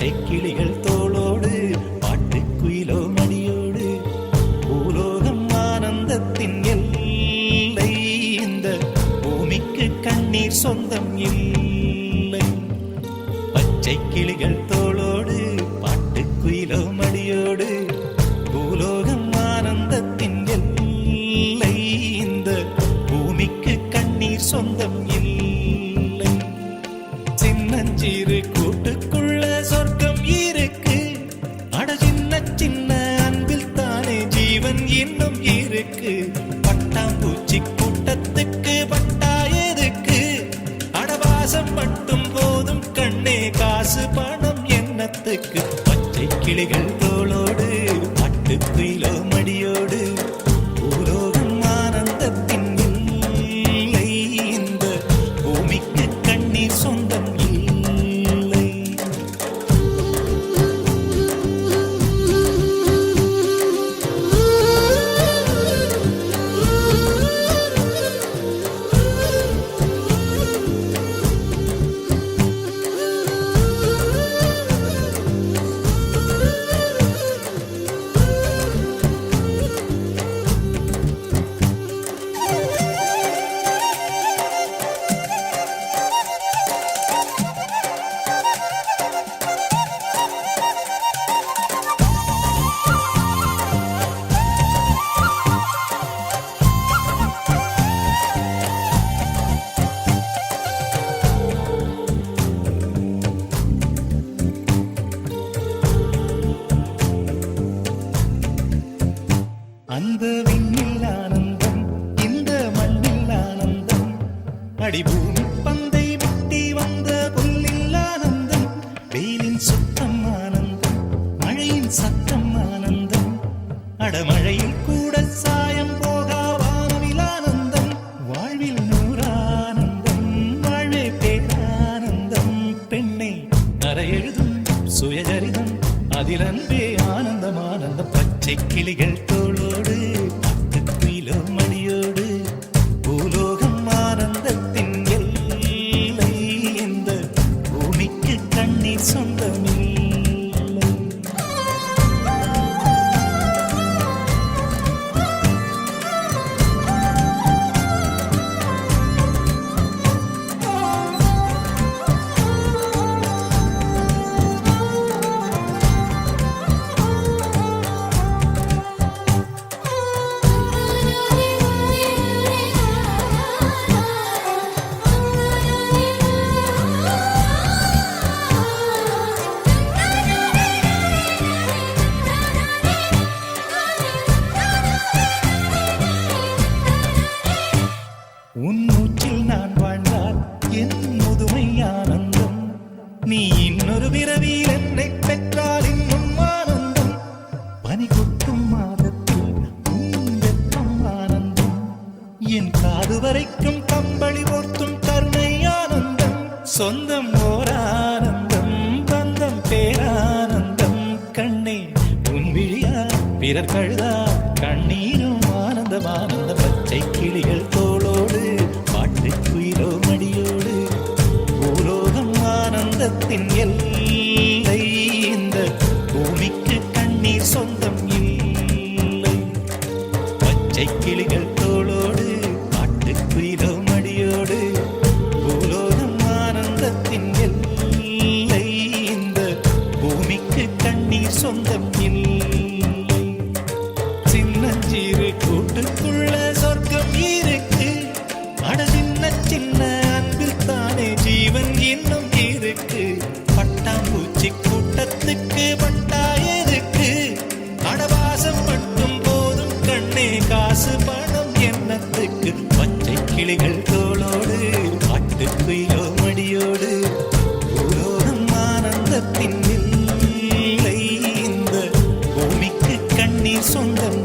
பச்சை கிளிகள் தோளோடு பாட்டுக்குயிலோ மடியோடு பூலோகம் ஆனந்தத்தின் எல்லை இந்த பூமிக்கு கண்ணீர் சொந்தம் இல்லை. பச்சை கிளிகள் தோளோடு பாட்டுக்குயிலோ மடியோடு பூலோகம் ஆனந்தத்தின் எல்லை இந்த பூமிக்கு கண்ணீர் சொந்தம் இல்லை. சின்னஞ்சிறு கூட்டுக்குள்ள சொர்க்கம் இருக்கு, அட சின்ன சின்ன அன்பில் தானே ஜீவன் இன்னும் இருக்கு. பட்டாம்பூச்சி கூட்டத்துக்கு பட்டா எதுக்கு, அடவாசம் மட்டும் போதும் கண்ணே, காசு பணம் என்னத்துக்கு. பச்சை கிளிகள் தோளோடு பாட்டுக்குயிலோ மடியோடு பூலோகம் ஆனந்தத்தின் இல்லை இந்த பூமிக்கு கண்ணீர் சொந்தம் இல்லை. அந்த விண்ணில் ஆனந்தம், இந்த மண்ணில் ஆனந்தம், அடிபூமி பந்தை விட்டி வந்த புல்லில் ஆனந்தம். வெயிலின் சுத்தம் ஆனந்தம், மழையின் சத்தம் ஆனந்தம், அடமழையில் கூட சாயம் போகா வானவில் ஆனந்தம். வாழ்வில் நூறானந்தம், வாழ்வே பேரானந்தம். பெண்ணை அறை எழுதும் சுயசரிதம், அதில் அன்பே ஆனந்தம் ஆனந்தம். பச்சை கிளிகள் தோளோடு பாட்டுக்குயிலோ மடியோடு பூலோகம் ஆனந்தத்தின் எல்லை இந்த பூமிக்கு கண்ணீர் சொந்தமில்லை. உன் மூச்சில் நான் வாழ்ந்தால் என் முதுமை ஆனந்தம், நீ இன்னொரு பிறவியில் என்னை பெற்றால் இன்னும் ஆனந்தம். பனி கொட்டும் மாதத்தில் உன் வெப்பம் ஆனந்தம், என் காது வரைக்கும் கம்பளி போர்த்தும் கருணை ஆனந்தம். சொந்தம் ஓர் ஆனந்தம், பந்தம் பேரானந்தம். கண்ணே உன் விழியா பிறர் கழுதா கண்ணீரும் ஆனந்தம் ஆனந்தம். பச்சை கிளிகள் தோளோடு பாட்டுக்குயிலோ மடியோடு பூலோகம் ஆனந்தத்தின் எல்லை இந்த பூமிக்கு கண்ணீர் சொந்தம் இல்லை. பச்சை கிளிகள் தோளோடு பாட்டுக்குயிலோ மடியோடு பூலோகம் ஆனந்தத்தின் எல்லை இந்த பூமிக்கு கண்ணீர் சொந்தம் இல்லை. சின்னஞ்சிறு கூட்டுக்குள்ள சொர்க்கம் இருக்கு, அட சின்ன சின்ன அன்பில் தானே ஜீவன் இன்னும் இருக்கு. பட்டாம்பூச்சி கூட்டத்துக்கு பட்டா எதுக்கு, அடவாசம் மட்டும் போதும் கண்ணே, காசு பணம் என்னத்துக்கு. பச்சை கிளிகள் தோளோடு பாட்டுக்குயிலோ மடியோடு பூலோகம் ஆனந்தத்தின் இல்லை இந்த பூமிக்கு கண்ணீர் சொந்தம்